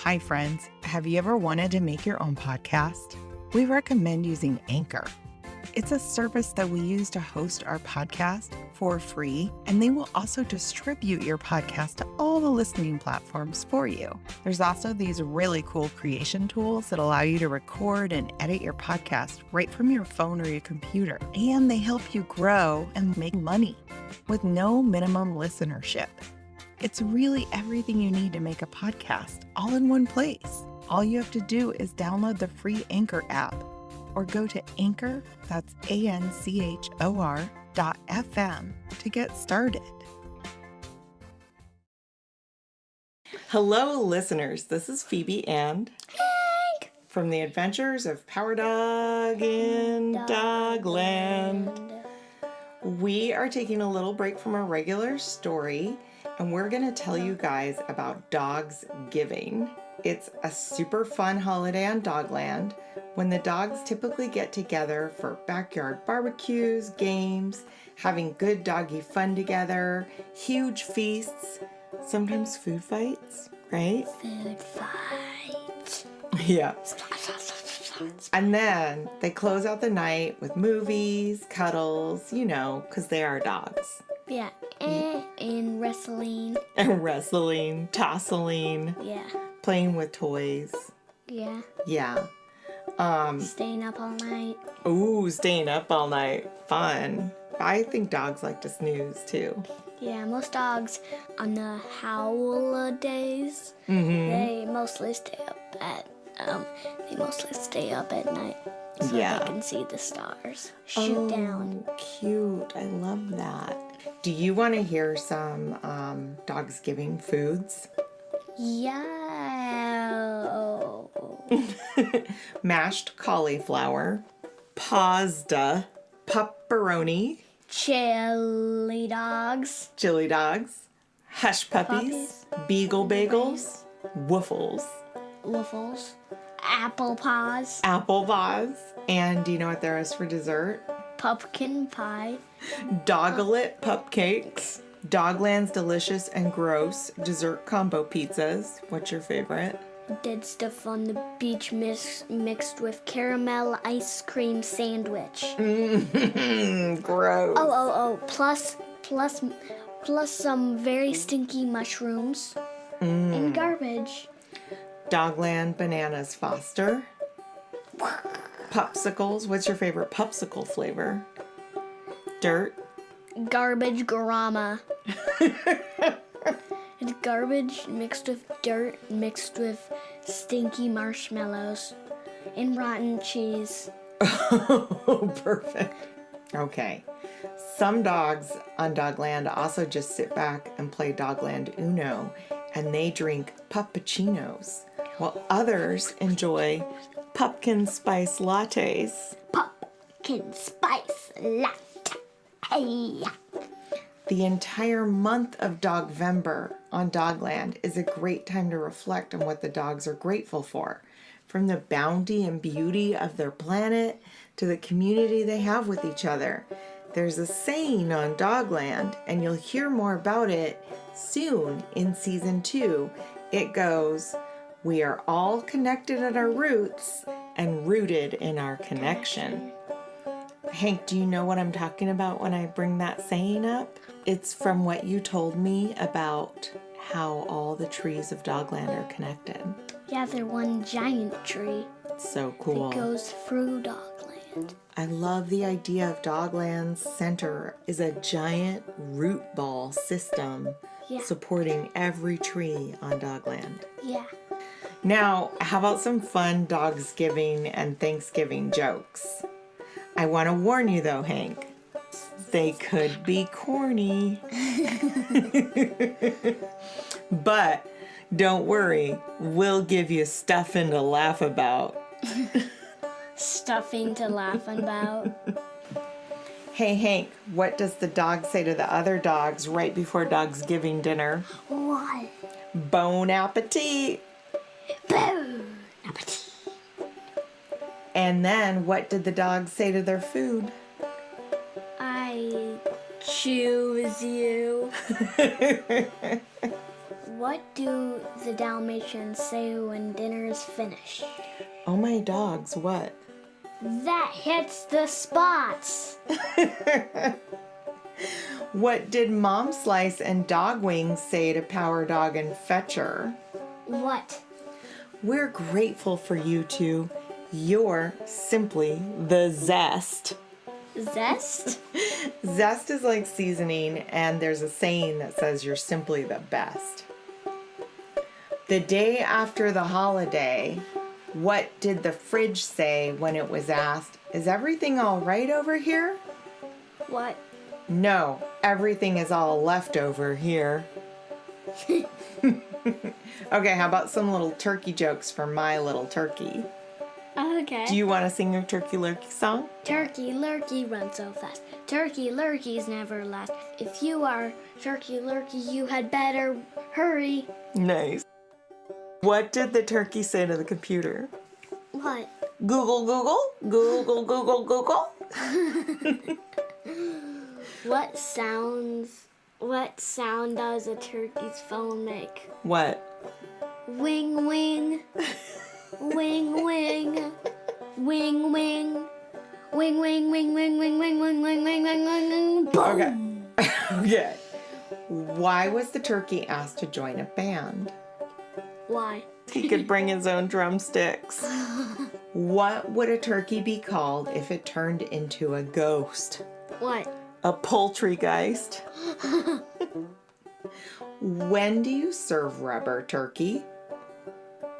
Hi, friends. Have you ever wanted to make your own podcast? We recommend using Anchor. It's a service that we use to host our podcast for free, and they will also distribute your podcast to all the listening platforms for you. There's also these really cool creation tools that allow you to record and edit your podcast right from your phone or your computer, and they help you grow and make money with no minimum listenership. It's really everything you need to make a podcast all in one place. All you have to do is download the free Anchor app or go to Anchor, that's ANCHOR.FM to get started. Hello, listeners. This is Phoebe and Hank from the Adventures of Power Dog in Dogland. We are taking a little break from our regular story, and we're going to tell you guys about Dogsgiving. It's a super fun holiday on Dogland when the dogs typically get together for backyard barbecues, games, having good doggy fun together, huge feasts, sometimes food fights, right? Food fight. Yeah. And then they close out the night with movies, cuddles, because they are dogs. Yeah, and wrestling. And wrestling, tossling. Yeah. Playing with toys. Yeah. Yeah. Staying up all night. Ooh, staying up all night. Fun. I think dogs like to snooze too. Yeah, most dogs on the holidays, they mostly stay up at night so they can see the stars shoot down. Cute. I love that. Do you want to hear some Dogsgiving foods? Yeah. Mashed cauliflower, pasta, pepperoni, Chili dogs, hush puppies, beagle bagels, waffles, apple paws, and do you know what there is for dessert? pumpkin pie, Doglet cupcakes, Dogland's delicious and gross dessert combo pizzas. What's your favorite? dead stuff on the beach mixed with caramel ice cream sandwich. Gross. Plus some very stinky mushrooms and garbage. Dogland bananas Foster. Popsicles. What's your favorite popsicle flavor? Dirt. Garbage grama. It's garbage mixed with dirt, mixed with stinky marshmallows and rotten cheese. Oh, perfect. Okay. Some dogs on Dogland also just sit back and play Dogland Uno, and they drink puppuccinos, while others enjoy pumpkin spice lattes. Pumpkin spice latte. The entire month of Dogvember on Dogland is a great time to reflect on what the dogs are grateful for, from the bounty and beauty of their planet to the community they have with each other. There's a saying on Dogland, and you'll hear more about it soon in Season 2. It goes, "We are all connected at our roots and rooted in our connection." Hank, do you know what I'm talking about when I bring that saying up? It's from what you told me about how all the trees of Dogland are connected. Yeah, they're one giant tree. So cool. It goes through Dogland. I love the idea of Dogland's center is a giant root ball system supporting every tree on Dogland. Yeah. Now, how about some fun Dogsgiving and Thanksgiving jokes? I want to warn you though, Hank. They could be corny. But don't worry, we'll give you stuffing to laugh about. Stuffing to laugh about. Hey, Hank, what does the dog say to the other dogs right before Dogsgiving dinner? What? Bon appetit. Bon appetit. And then what did the dogs say to their food? I choose you. What do the Dalmatians say when dinner is finished? Oh, my dogs, what? That hits the spots. What did Mom Slice and Dog Wings say to Power Dog and Fetcher? What? We're grateful for you two. You're simply the zest. Zest? Zest is like seasoning, and there's a saying that says you're simply the best. The day after the holiday, what did the fridge say when it was asked, "Is everything all right over here?" What? No, everything is all left over here. Okay, how about some little turkey jokes for my little turkey? Okay. Do you want to sing your turkey lurkey song? Turkey lurkey run so fast. Turkey lurkeys never last. If you are turkey lurkey, you had better hurry. Nice. What did the turkey say to the computer? What? Google, Google, Google, Google, Google. What sound does a turkey's phone make? What? Wing wing. Wing wing. Wing wing. Wing wing wing wing wing wing wing wing wing wing wing. Boom. Okay. Okay. Why was the turkey asked to join a band? Why? He could bring his own drumsticks. What would a turkey be called if it turned into a ghost? What? A poultrygeist. When do you serve rubber turkey?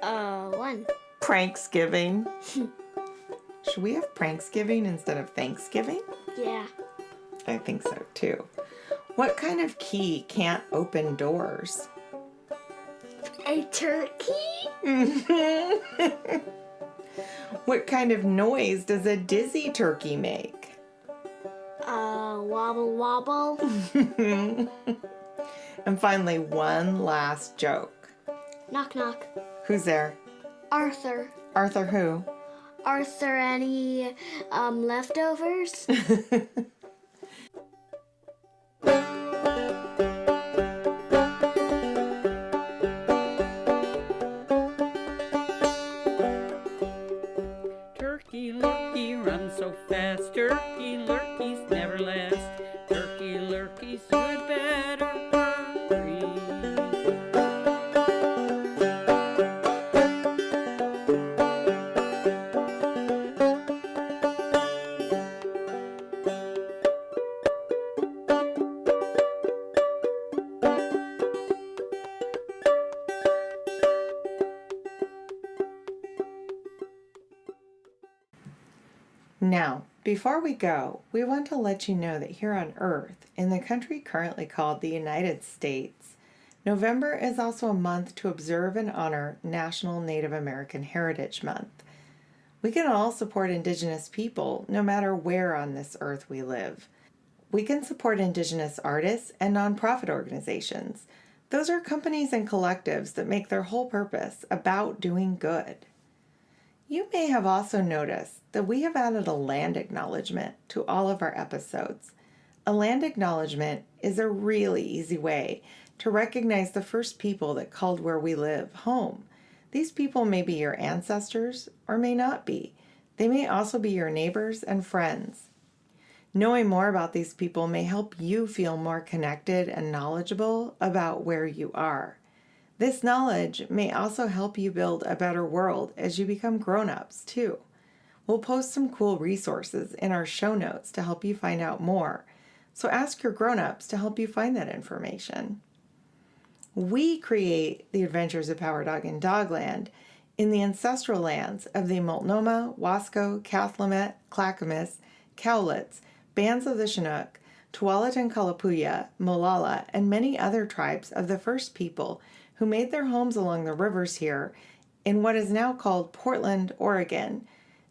One. Pranksgiving. Should we have Pranksgiving instead of Thanksgiving? Yeah. I think so too. What kind of key can't open doors? A turkey? What kind of noise does a dizzy turkey make? Wobble wobble. And finally, one last joke. Knock knock. Who's there? Arthur. Arthur who? Arthur, any leftovers? Turkey lurkey run so fast, turkey lurkeys never last. Turkey lurkeys you had better hurry. Now, before we go, we want to let you know that here on Earth, in the country currently called the United States, November is also a month to observe and honor National Native American Heritage Month. We can all support Indigenous people no matter where on this earth we live. We can support Indigenous artists and nonprofit organizations. Those are companies and collectives that make their whole purpose about doing good. You may have also noticed that we have added a land acknowledgement to all of our episodes. A land acknowledgement is a really easy way to recognize the first people that called where we live home. These people may be your ancestors or may not be. They may also be your neighbors and friends. Knowing more about these people may help you feel more connected and knowledgeable about where you are. This knowledge may also help you build a better world as you become grown-ups, too. We'll post some cool resources in our show notes to help you find out more, so ask your grown-ups to help you find that information. We create the Adventures of Power Dog in Dogland in the ancestral lands of the Multnomah, Wasco, Kathlamet, Clackamas, Cowlitz, bands of the Chinook, Tualatin Kalapuya, Molalla, and many other tribes of the first people who made their homes along the rivers here in what is now called Portland, Oregon.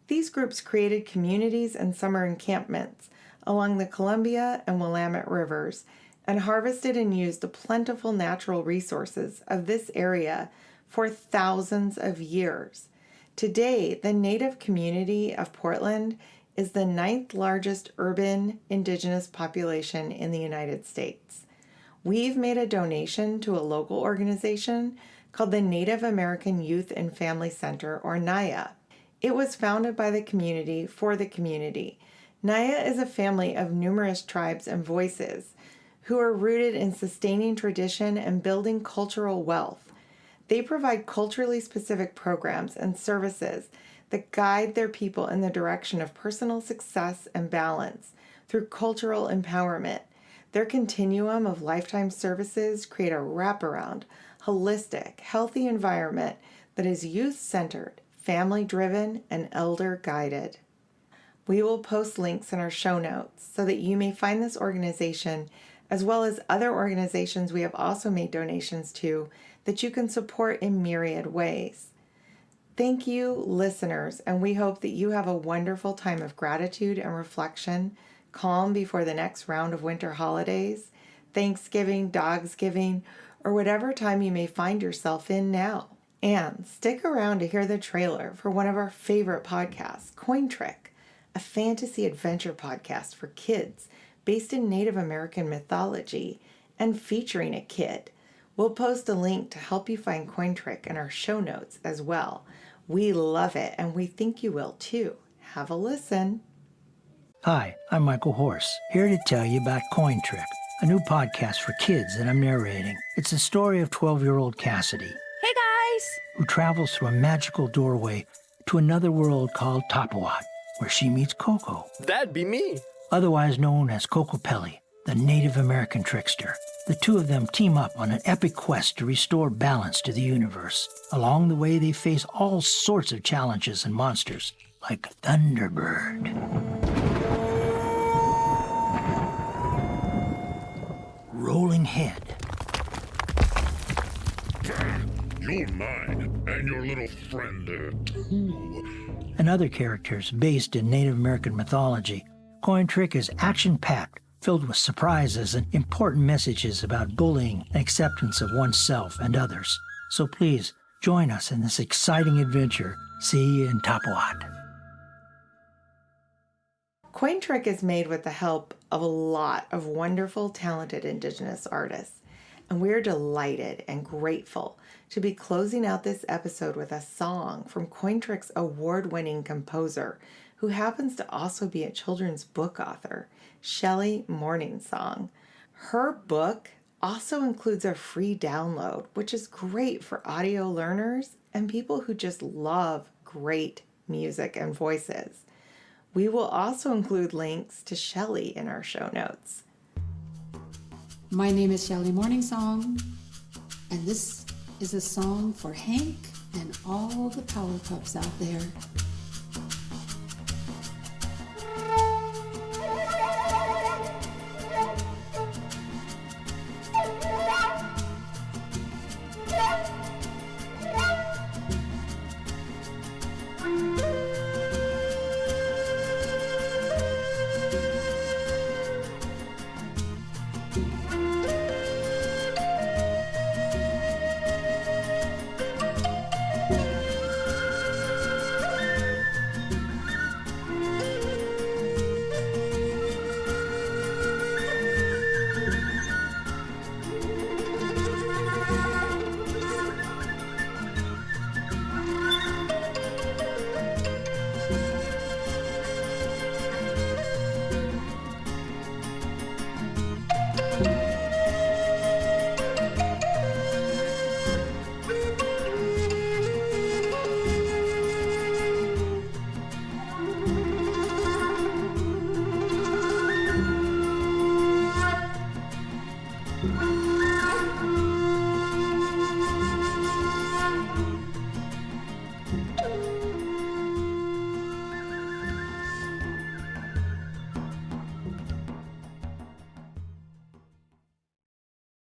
These groups created communities and summer encampments along the Columbia and Willamette rivers and harvested and used the plentiful natural resources of this area for thousands of years. Today, the Native community of Portland is the 9th largest urban Indigenous population in the United States. We've made a donation to a local organization called the Native American Youth and Family Center, or NAYA. It was founded by the community for the community. NAYA is a family of numerous tribes and voices who are rooted in sustaining tradition and building cultural wealth. They provide culturally specific programs and services that guide their people in the direction of personal success and balance through cultural empowerment. Their continuum of lifetime services create a wraparound, holistic, healthy environment that is youth-centered, family-driven, and elder-guided. We will post links in our show notes so that you may find this organization as well as other organizations we have also made donations to that you can support in myriad ways. Thank you, listeners, and we hope that you have a wonderful time of gratitude and reflection, calm before the next round of winter holidays, Thanksgiving, Dogsgiving, or whatever time you may find yourself in now. And stick around to hear the trailer for one of our favorite podcasts, Coin Trick, a fantasy adventure podcast for kids based in Native American mythology and featuring a kid. We'll post a link to help you find Coin Trick in our show notes as well. We love it, and we think you will too. Have a listen. Hi, I'm Michael Horse, here to tell you about Coin Trick, a new podcast for kids that I'm narrating. It's the story of 12-year-old Cassidy. Hey, guys! Who travels through a magical doorway to another world called Tualatin, where she meets Coco. That'd be me. Otherwise known as Coco Pelli, the Native American trickster. The two of them team up on an epic quest to restore balance to the universe. Along the way, they face all sorts of challenges and monsters, like Thunderbird. Rolling Head. You're mine, and your little friend too. And other characters based in Native American mythology. Coin Trick is action-packed, filled with surprises and important messages about bullying and acceptance of oneself and others. So please, join us in this exciting adventure. See you in Tualatin. Coin Trick is made with the help of a lot of wonderful, talented Indigenous artists, and we're delighted and grateful to be closing out this episode with a song from Coin Trick's award-winning composer, who happens to also be a children's book author, Shelley Morningsong. Her book also includes a free download, which is great for audio learners and people who just love great music and voices. We will also include links to Shelley in our show notes. My name is Shelley Morningsong, and this is a song for Hank and all the power pups out there.